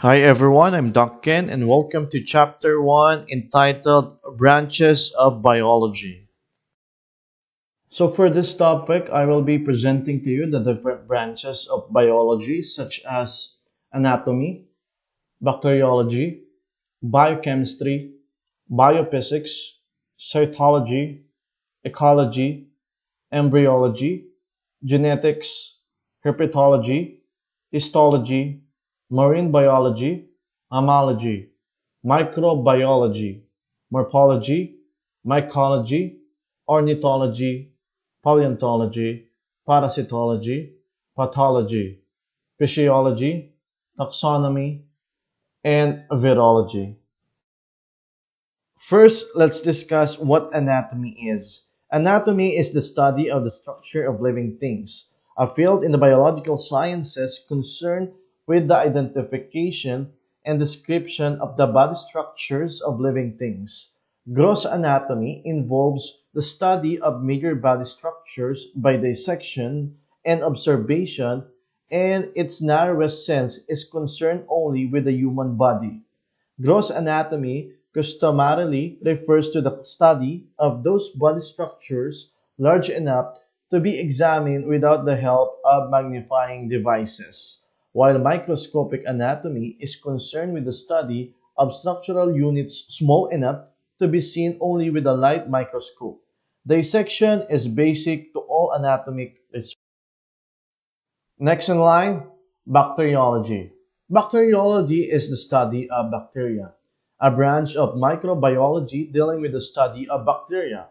Hi everyone, I'm Duncan and welcome to chapter 1 entitled Branches of Biology. So for this topic, I will be presenting to you the different branches of biology such as anatomy, bacteriology, biochemistry, biophysics, cytology, ecology, embryology, genetics, herpetology, histology, marine biology, mammalogy, microbiology, morphology, mycology, ornithology, paleontology, parasitology, pathology, physiology, taxonomy, and virology. First, let's discuss what anatomy is. Anatomy is the study of the structure of living things, a field in the biological sciences concerned with the identification and description of the body structures of living things. Gross anatomy involves the study of major body structures by dissection and observation, and its narrowest sense is concerned only with the human body. Gross anatomy customarily refers to the study of those body structures large enough to be examined without the help of magnifying devices, while microscopic anatomy is concerned with the study of structural units small enough to be seen only with a light microscope. Dissection is basic to all anatomic research. Next in line, bacteriology. Bacteriology is the study of bacteria, a branch of microbiology dealing with the study of bacteria.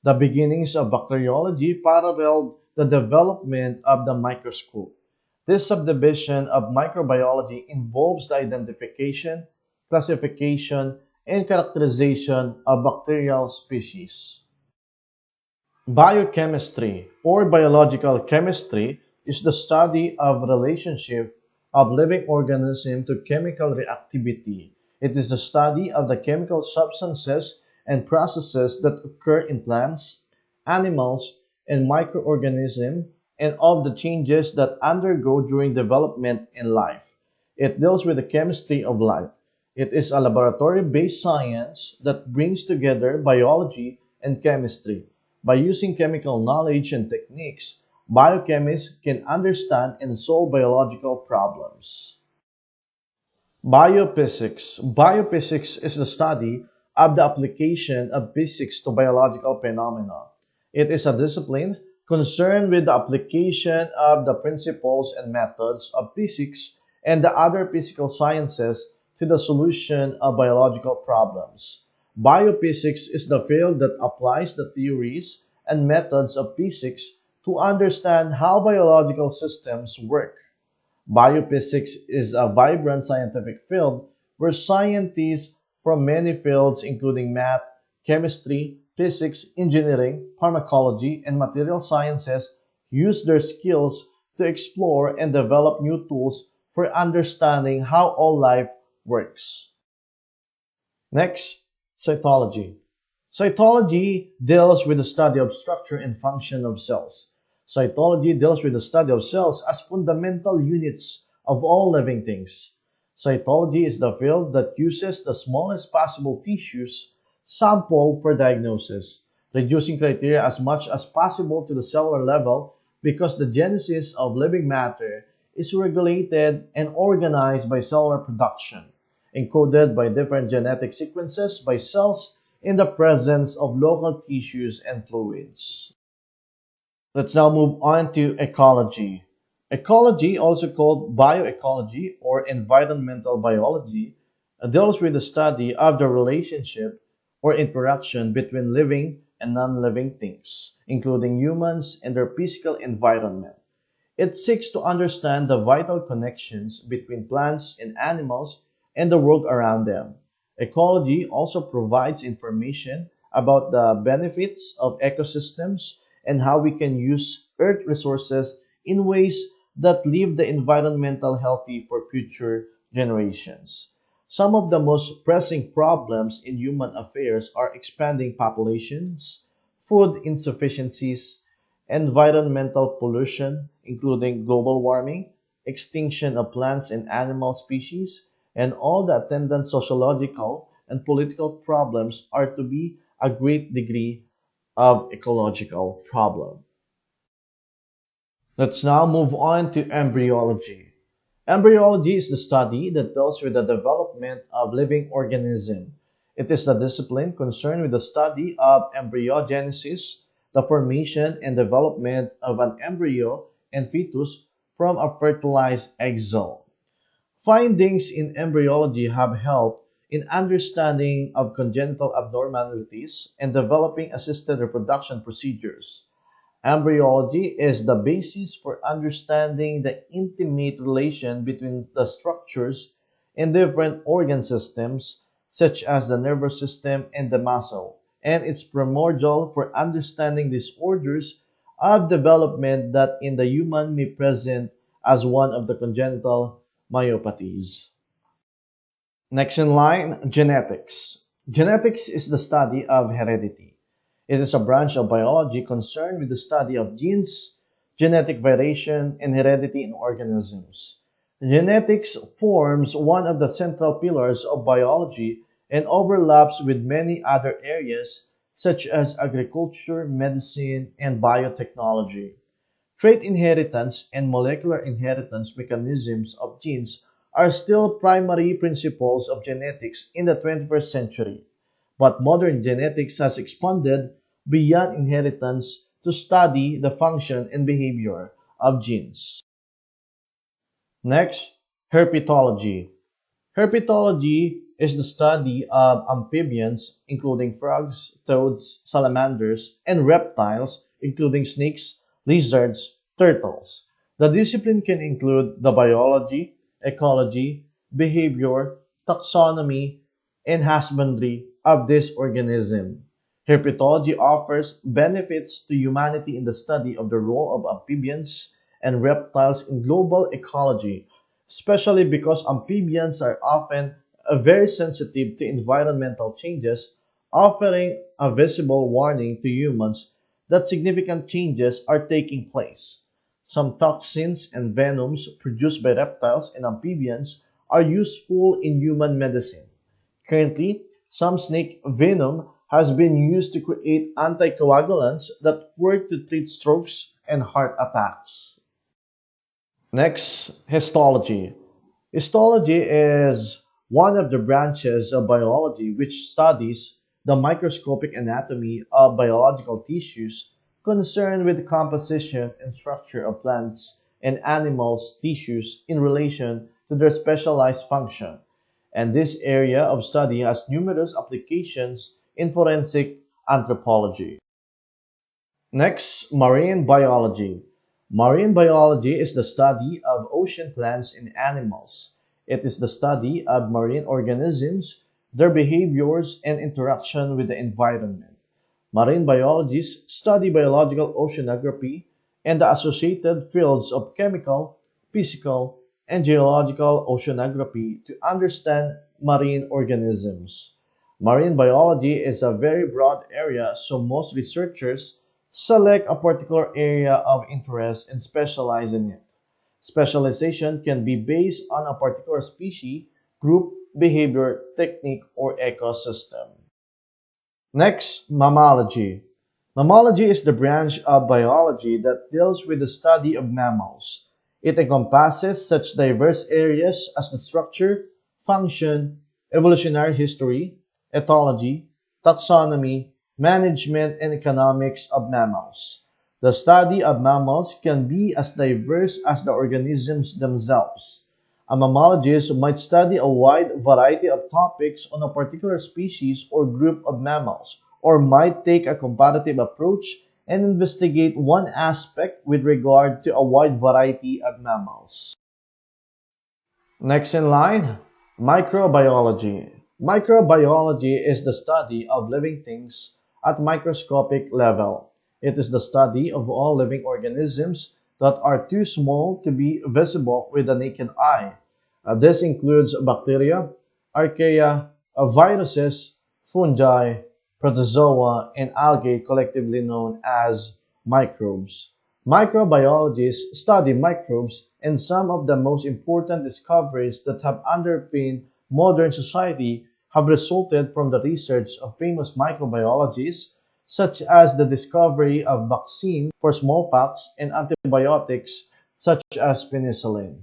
The beginnings of bacteriology paralleled the development of the microscope. This subdivision of microbiology involves the identification, classification, and characterization of bacterial species. Biochemistry, or biological chemistry, is the study of relationship of living organism to chemical reactivity. It is the study of the chemical substances and processes that occur in plants, animals, and microorganisms, and of the changes that undergo during development in life. It deals with the chemistry of life. It is a laboratory-based science that brings together biology and chemistry. By using chemical knowledge and techniques, biochemists can understand and solve biological problems. Biophysics. Biophysics is the study of the application of physics to biological phenomena. It is a discipline concerned with the application of the principles and methods of physics and the other physical sciences to the solution of biological problems. Biophysics is the field that applies the theories and methods of physics to understand how biological systems work. Biophysics is a vibrant scientific field where scientists from many fields, including math, chemistry, physics, engineering, pharmacology, and material sciences, use their skills to explore and develop new tools for understanding how all life works. Next, cytology. Cytology deals with the study of structure and function of cells. Cytology deals with the study of cells as fundamental units of all living things. Cytology is the field that uses the smallest possible tissues sample for diagnosis, reducing criteria as much as possible to the cellular level because the genesis of living matter is regulated and organized by cellular production, encoded by different genetic sequences by cells in the presence of local tissues and fluids. Let's now move on to ecology. Ecology, also called bioecology or environmental biology, deals with the study of the relationship or interaction between living and non-living things, including humans and their physical environment. It seeks to understand the vital connections between plants and animals and the world around them. Ecology also provides information about the benefits of ecosystems and how we can use earth resources in ways that leave the environmental healthy for future generations. Some of the most pressing problems in human affairs are expanding populations, food insufficiencies, environmental pollution, including global warming, extinction of plants and animal species, and all the attendant sociological and political problems are to be a great degree of ecological problem. Let's now move on to embryology. Embryology is the study that deals with the development of living organism. It is the discipline concerned with the study of embryogenesis, the formation and development of an embryo and fetus from a fertilized egg cell. Findings in embryology have helped in understanding of congenital abnormalities and developing assisted reproduction procedures. Embryology is the basis for understanding the intimate relation between the structures in different organ systems, such as the nervous system and the muscle, and it's primordial for understanding disorders of development that in the human may present as one of the congenital myopathies. Next in line, genetics. Genetics is the study of heredity. It is a branch of biology concerned with the study of genes, genetic variation, and heredity in organisms. Genetics forms one of the central pillars of biology and overlaps with many other areas such as agriculture, medicine, and biotechnology. Trait inheritance and molecular inheritance mechanisms of genes are still primary principles of genetics in the 21st century, but modern genetics has expanded beyond inheritance to study the function and behavior of genes. Next, herpetology. Herpetology is the study of amphibians, including frogs, toads, salamanders, and reptiles, including snakes, lizards, turtles. The discipline can include the biology, ecology, behavior, taxonomy, and husbandry of this organism. Herpetology offers benefits to humanity in the study of the role of amphibians and reptiles in global ecology, especially because amphibians are often very sensitive to environmental changes, offering a visible warning to humans that significant changes are taking place. Some toxins and venoms produced by reptiles and amphibians are useful in human medicine. Currently, some snake venom has been used to create anticoagulants that work to treat strokes and heart attacks. Next, histology. Histology is one of the branches of biology which studies the microscopic anatomy of biological tissues concerned with the composition and structure of plants and animals' tissues in relation to their specialized function. And this area of study has numerous applications in forensic anthropology. Next, marine biology. Marine biology is the study of ocean plants and animals. It is the study of marine organisms, their behaviors, and interaction with the environment. Marine biologists study biological oceanography and the associated fields of chemical, physical, and geological oceanography to understand marine organisms. Marine biology is a very broad area, so most researchers select a particular area of interest and specialize in it. Specialization can be based on a particular species, group, behavior, technique, or ecosystem. Next, mammalogy. Mammalogy is the branch of biology that deals with the study of mammals. It encompasses such diverse areas as the structure, function, evolutionary history, ethology, taxonomy, management, and economics of mammals. The study of mammals can be as diverse as the organisms themselves. A mammologist might study a wide variety of topics on a particular species or group of mammals, or might take a comparative approach and investigate one aspect with regard to a wide variety of mammals. Next in line, microbiology. Microbiology is the study of living things at microscopic level. It is the study of all living organisms that are too small to be visible with the naked eye. This includes bacteria, archaea, viruses, fungi, protozoa, and algae collectively known as microbes. Microbiologists study microbes, and some of the most important discoveries that have underpinned modern society have resulted from the research of famous microbiologists, such as the discovery of vaccine for smallpox and antibiotics such as penicillin.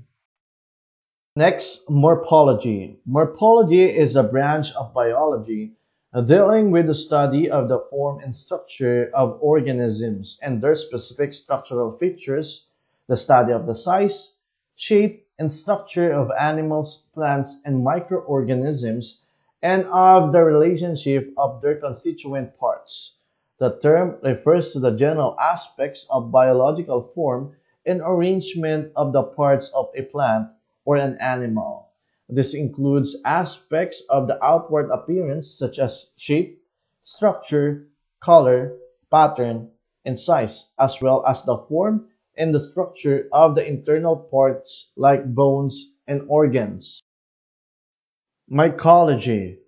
Next, morphology. Morphology is a branch of biology dealing with the study of the form and structure of organisms and their specific structural features, the study of the size, shape, and structure of animals, plants, and microorganisms, and of the relationship of their constituent parts. The term refers to the general aspects of biological form and arrangement of the parts of a plant or an animal. This includes aspects of the outward appearance such as shape, structure, color, pattern, and size, as well as the form and the structure of the internal parts like bones and organs. Mycology.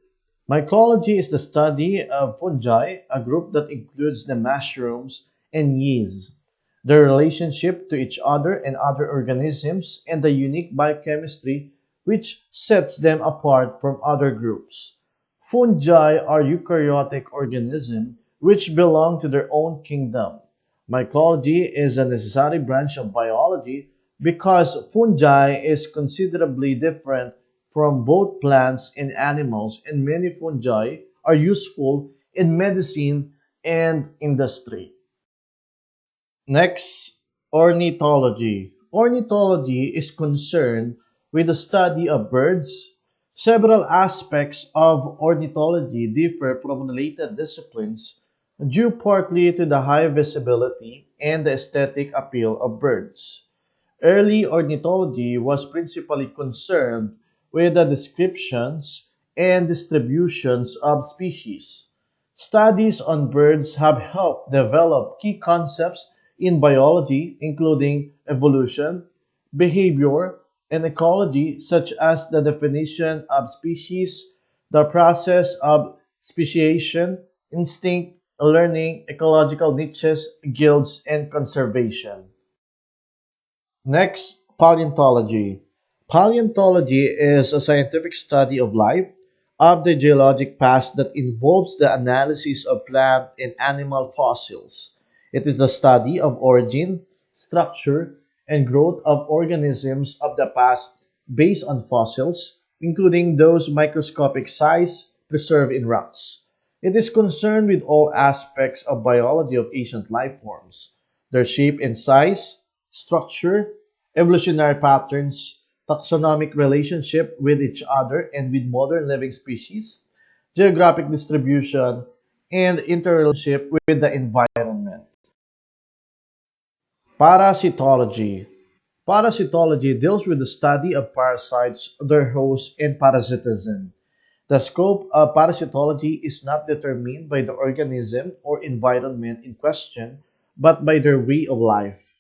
Mycology is the study of fungi, a group that includes the mushrooms and yeast, their relationship to each other and other organisms, and the unique biochemistry which sets them apart from other groups. Fungi are eukaryotic organisms which belong to their own kingdom. Mycology is a necessary branch of biology because fungi is considerably different from both plants and animals, and many fungi are useful in medicine and industry. Next, ornithology. Ornithology is concerned with the study of birds. Several aspects of ornithology differ from related disciplines due partly to the high visibility and the aesthetic appeal of birds. Early ornithology was principally concerned with the descriptions and distributions of species. Studies on birds have helped develop key concepts in biology, including evolution, behavior, and ecology, such as the definition of species, the process of speciation, instinct, learning, ecological niches, guilds, and conservation. Next, paleontology. Paleontology is a scientific study of life, of the geologic past that involves the analysis of plant and animal fossils. It is the study of origin, structure, and growth of organisms of the past based on fossils, including those microscopic size preserved in rocks. It is concerned with all aspects of biology of ancient life forms, their shape and size, structure, evolutionary patterns, taxonomic relationship with each other and with modern living species, geographic distribution, and interrelationship with the environment. Parasitology. Parasitology deals with the study of parasites, their hosts, and parasitism. The scope of parasitology is not determined by the organism or environment in question, but by their way of life.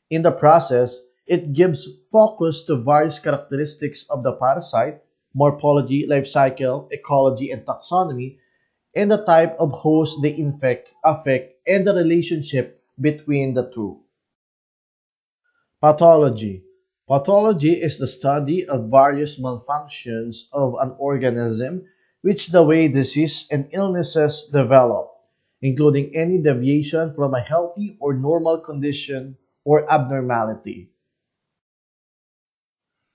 In the process, it gives focus to various characteristics of the parasite, morphology, life cycle, ecology, and taxonomy, and the type of host they infect, affect, and the relationship between the two. Pathology. Pathology is the study of various malfunctions of an organism, which the way disease and illnesses develop, including any deviation from a healthy or normal condition or abnormality.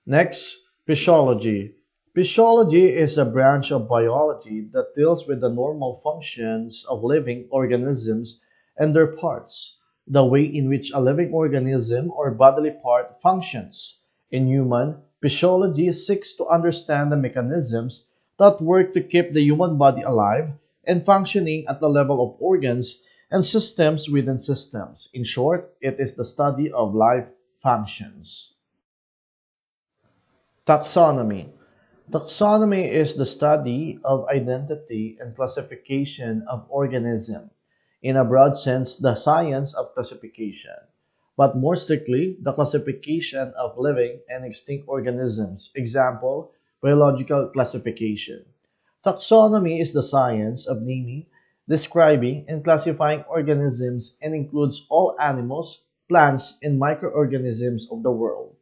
Next, physiology. Physiology is a branch of biology that deals with the normal functions of living organisms and their parts, the way in which a living organism or bodily part functions. In human, physiology seeks to understand the mechanisms that work to keep the human body alive and functioning at the level of organs and systems within systems. In short, it is the study of life functions. Taxonomy. Taxonomy is the study of identity and classification of organisms. In a broad sense, the science of classification, but more strictly, the classification of living and extinct organisms. Example, biological classification. Taxonomy is the science of naming, describing, and classifying organisms and includes all animals, plants, and microorganisms of the world.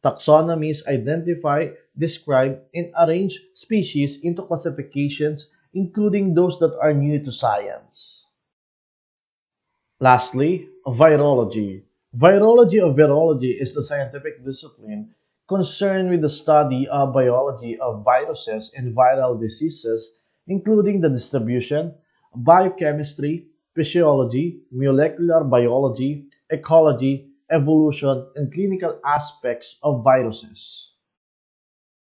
Taxonomies identify, describe, and arrange species into classifications, including those that are new to science. Lastly, virology. Virology or virology is the scientific discipline concerned with the study of biology of viruses and viral diseases, including the distribution, biochemistry, physiology, molecular biology, ecology, evolution, and clinical aspects of viruses.